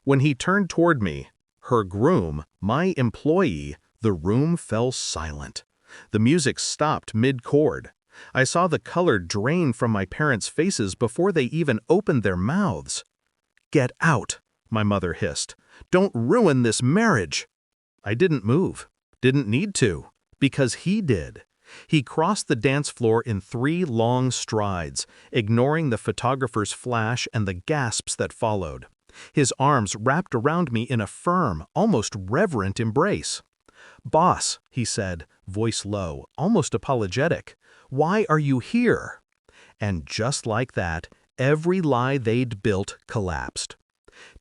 When he turned toward me, her groom, my employee, the room fell silent. The music stopped mid-chord. I saw the color drain from my parents' faces before they even opened their mouths. "Get out," my mother hissed. "Don't ruin this marriage." I didn't move. Didn't need to. Because he did. He crossed the dance floor in 3 long strides, ignoring the photographer's flash and the gasps that followed. His arms wrapped around me in a firm, almost reverent embrace. "Boss," he said, voice low, almost apologetic, "why are you here?" And just like that, every lie they'd built collapsed.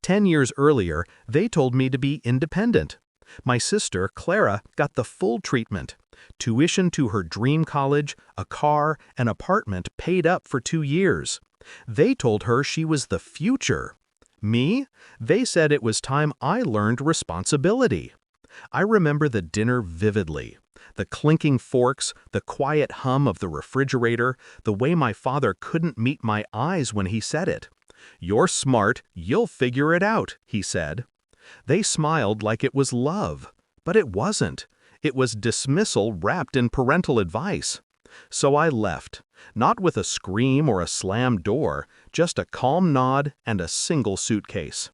10 years earlier, they told me to be independent. My sister, Clara, got the full treatment. Tuition to her dream college, a car, an apartment paid up for 2 years. They told her she was the future. Me? They said it was time I learned responsibility. I remember the dinner vividly. The clinking forks, the quiet hum of the refrigerator, the way my father couldn't meet my eyes when he said it. "You're smart, you'll figure it out," he said. They smiled like it was love, but it wasn't. It was dismissal wrapped in parental advice. So I left, not with a scream or a slammed door, just a calm nod and a single suitcase.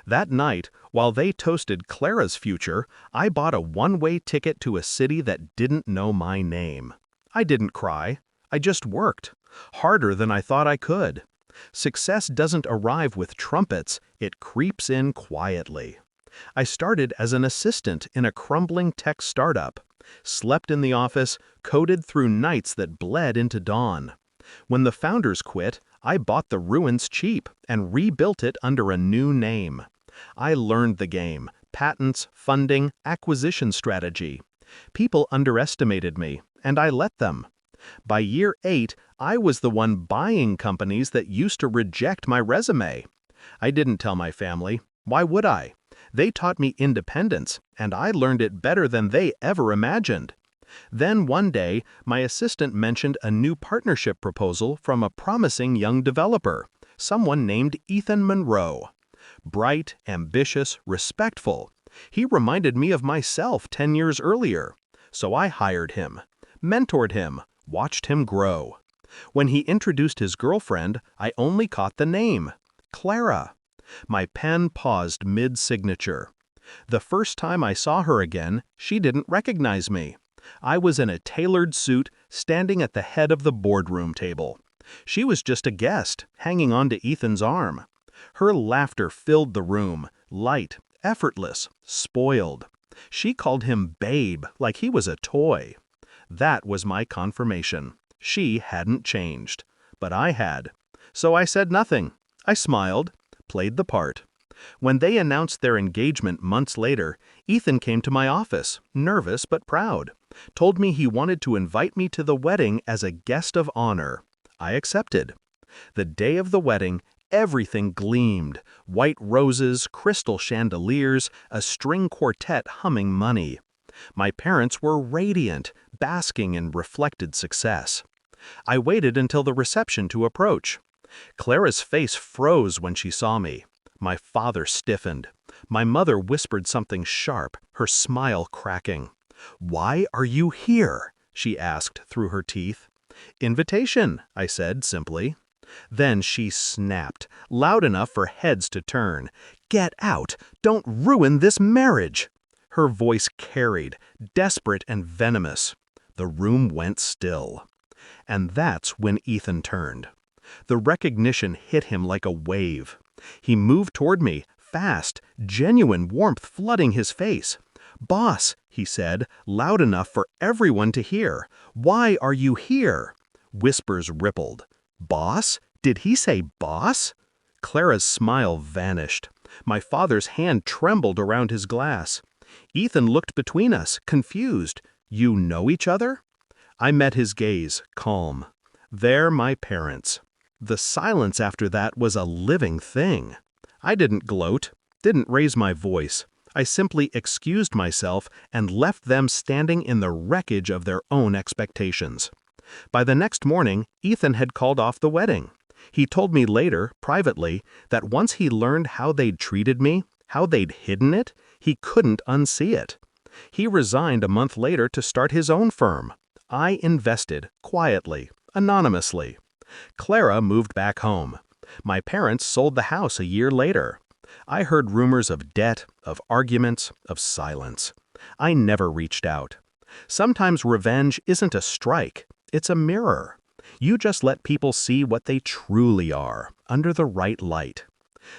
That night, while they toasted Clara's future, I bought a one-way ticket to a city that didn't know my name. I didn't cry. I just worked. Harder than I thought I could. Success doesn't arrive with trumpets, it creeps in quietly. I started as an assistant in a crumbling tech startup. Slept in the office, coded through nights that bled into dawn. When the founders quit, I bought the ruins cheap and rebuilt it under a new name. I learned the game: patents, funding, acquisition strategy. People underestimated me, and I let them. By year 8, I was the one buying companies that used to reject my resume. I didn't tell my family. Why would I? They taught me independence, and I learned it better than they ever imagined. Then one day, my assistant mentioned a new partnership proposal from a promising young developer, someone named Ethan Monroe. Bright, ambitious, respectful. He reminded me of myself 10 years earlier. So I hired him, mentored him, watched him grow. When he introduced his girlfriend, I only caught the name: Clara. My pen paused mid-signature. The first time I saw her again, she didn't recognize me. I was in a tailored suit, standing at the head of the boardroom table. She was just a guest, hanging on to Ethan's arm. Her laughter filled the room, light, effortless, spoiled. She called him babe, like he was a toy. That was my confirmation. She hadn't changed. But I had. So I said nothing. I smiled, played the part. When they announced their engagement months later, Ethan came to my office, nervous but proud. Told me he wanted to invite me to the wedding as a guest of honor. I accepted. The day of the wedding, everything gleamed. White roses, crystal chandeliers, a string quartet humming money. My parents were radiant, basking in reflected success. I waited until the reception to approach. Clara's face froze when she saw me. My father stiffened. My mother whispered something sharp, her smile cracking. "Why are you here?" she asked through her teeth. "Invitation," I said simply. Then she snapped, loud enough for heads to turn. "Get out! Don't ruin this marriage!" Her voice carried, desperate and venomous. The room went still. And that's when Ethan turned. The recognition hit him like a wave. He moved toward me, fast, genuine warmth flooding his face. "Boss," he said, loud enough for everyone to hear, "why are you here?" Whispers rippled. "Boss? Did he say boss?" Clara's smile vanished. My father's hand trembled around his glass. Ethan looked between us, confused. "You know each other?" I met his gaze, calm. They're my parents. The silence after that was a living thing. I didn't gloat, didn't raise my voice. I simply excused myself and left them standing in the wreckage of their own expectations. By the next morning, Ethan had called off the wedding. He told me later, privately, that once he learned how they'd treated me, How they'd hidden it? He couldn't unsee it. He resigned a month later to start his own firm. I invested, quietly, anonymously. Clara moved back home. My parents sold the house a year later. I heard rumors of debt, of arguments, of silence. I never reached out. Sometimes revenge isn't a strike, it's a mirror. You just let people see what they truly are, under the right light.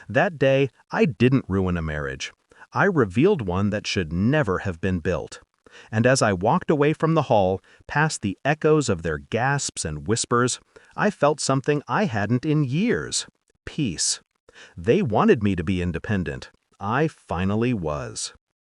That day, I didn't ruin a marriage. I revealed one that should never have been built. And as I walked away from the hall, past the echoes of their gasps and whispers, I felt something I hadn't in years: peace. They wanted me to be independent. I finally was.